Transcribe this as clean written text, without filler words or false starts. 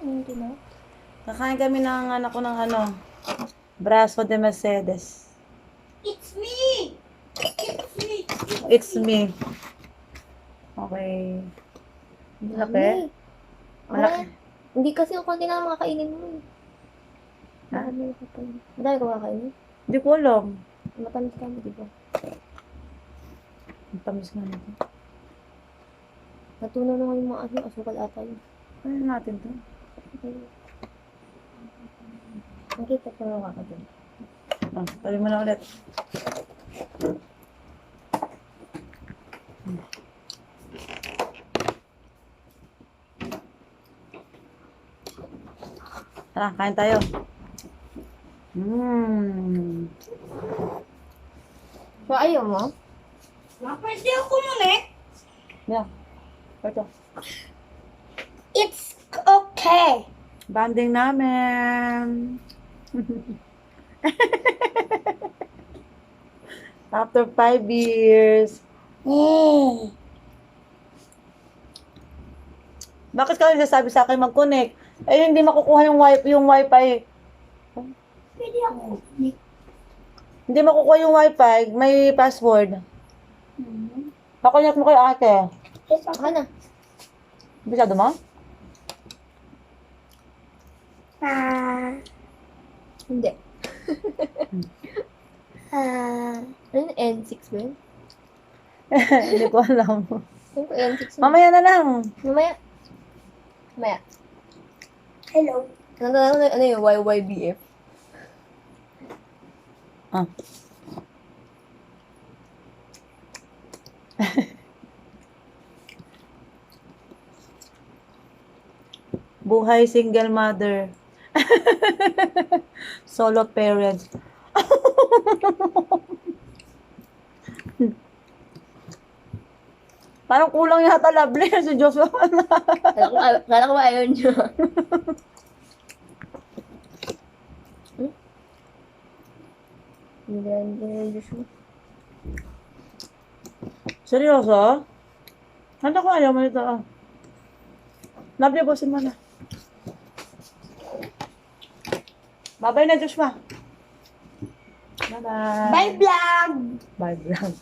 Hindi na. Kakain kami ng anak ko ng Braso de Mercedes. It's me! It's me! It's me. Okay. Malaki? Malaki. Hindi kasi yung konti na makakainin mo eh. Ha? Madami ko makakainin. Hindi ko alam. Matamis ka mo, di ba? Ang tamis nga natin. Natunaw na yung mga asukal ata yun. Ano natin to? Ang kita ko na makakain. Tali mo na ulit. Tara, kain tayo. So, ayaw mo? Pwede ako muna. Yeah. Ito. It's okay. Banding namin. After 5 years. Bakit ka nagsasabi sa akin mag-connect? Eh, hindi makukuha yung wifi. Pwede ako. Hindi makukuha yung wifi. May password. Pakunyat mo kay ate. Baka na. Bisado mo? Hindi. Ano yung N6 ba yun? Hindi ko alam. Ano ko N6 yun? Mamaya na lang. Mamaya. Mamaya. Hello. Ano yung YYBF? Ah. Buhay single mother. Solo parent. Parang kulang yata lovely si Joshua. Kala ko ba ayaw niyo? Hindi na Joshua. Seryoso? Handa ko ayaw mo nito. Love you, bosin mo na. Bye-bye na, Joshua. Bye-bye. Bye, vlog! Bye, vlog.